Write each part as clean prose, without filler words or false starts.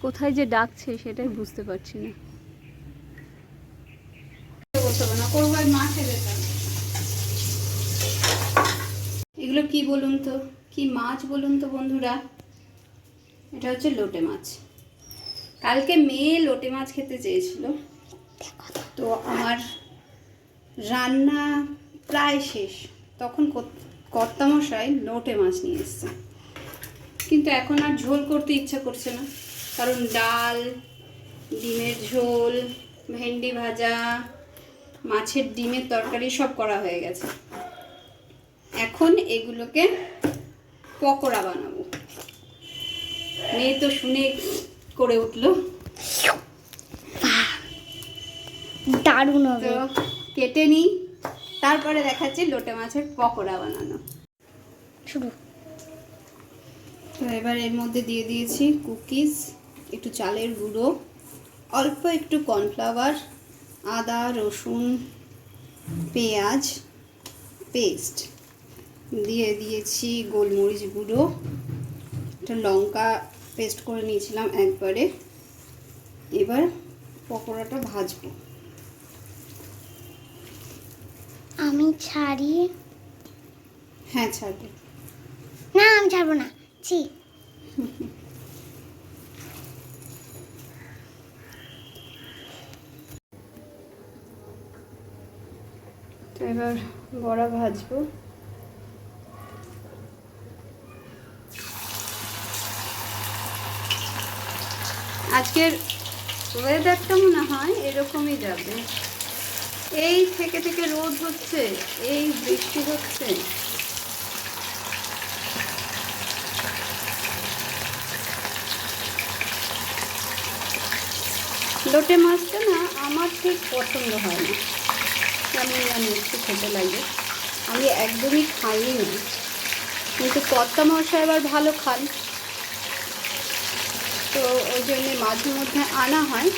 কোথায় যে ডাকছে সেটাই বুঝতে পারছি না। এগুলো কি বলুন তো, কি মাছ বলুন তো বন্ধুরা? এটা হচ্ছে লোটে মাছ। কালকে মেয়ে লোটে মাছ খেতে চেয়েছিল, তো আমার রান্না প্রায় শেষ। তখন কর্তামশাই লোটে মাছ নিয়ে এসছে, কিন্তু এখন আর ঝোল করতে ইচ্ছা করছে না, কারণ ডাল, ডিমের ঝোল, ভেন্ডি ভাজা, মাছের ডিমের তরকারি সব করা হয়ে গেছে। এখন এগুলোকে পকোড়া বানাবো। মেয়ে তো শুনে করে উঠলো, দারুণ হবে। তো কেটে নিই, তারপরে দেখাচ্ছি লোটে মাছের পকোড়া বানানো শুরু। তো এবার এর মধ্যে দিয়ে দিয়েছি কুকিজ, একটু চালের গুঁড়ো, অল্প একটু কর্নফ্লাওয়ার, আদা রসুন পেঁয়াজ পেস্ট, দিয়ে দিয়েছি গোলমরিচ গুঁড়ো, একটা লঙ্কা পেস্ট করে নিয়েছিলাম একবারে। এবার পকোড়াটা ভাজবো। আমি ছাড়ি? হ্যাঁ ছাড়বে। না আমি ছাড়বো না, ছি। তো এবার বড়া ভাজবো। আজকের ওয়েদারটা মনে হয় এরকমই যাবে, এই থেকে থেকে রোদ হচ্ছে, এই বৃষ্টি হচ্ছে। লোটে মাছটা না আমার ঠিক পছন্দ হয় না, কেমন জানি একটু খেতে লাগে, আমি একদমই খাইনি না। কিন্তু কর্তামশাই আবার ভালো খান, তো ওই জন্যে মাঝে মধ্যে আনা হয়।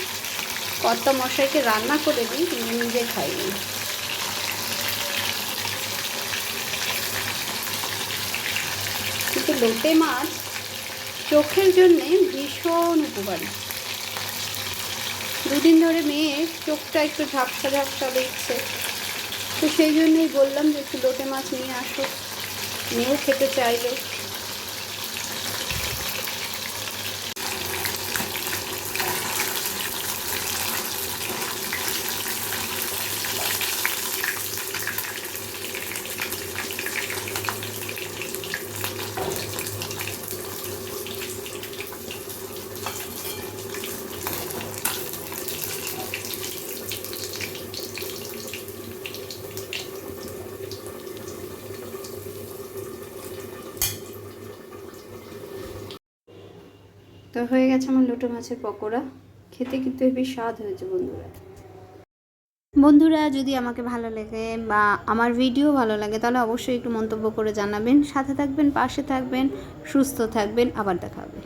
কর্তামশাইকে রান্না করে দিই, কিন্তু নিজে খাইনি। কিন্তু লোটে মাছ চোখের জন্যে ভীষণ উপকারী। দুদিন ধরে মেয়ের চোখটা একটু ঝাপসা ঝাপসা দেখছে, তো সেই জন্যই বললাম যে একটু লোটে মাছ নিয়ে আসো, মেয়েও খেতে চাইলো। তো হয়ে গেছে আমার লোটে মাছের পকোড়া, খেতে কিন্তু হেবি স্বাদ হয়েছে বন্ধুরা। বন্ধুরা যদি আমাকে ভালো লাগে বা আমার ভিডিও ভালো লাগে তাহলে অবশ্যই একটু মন্তব্য করে জানাবেন, সাথে থাকবেন, পাশে থাকবেন, সুস্থ থাকবেন, আবার দেখা হবে।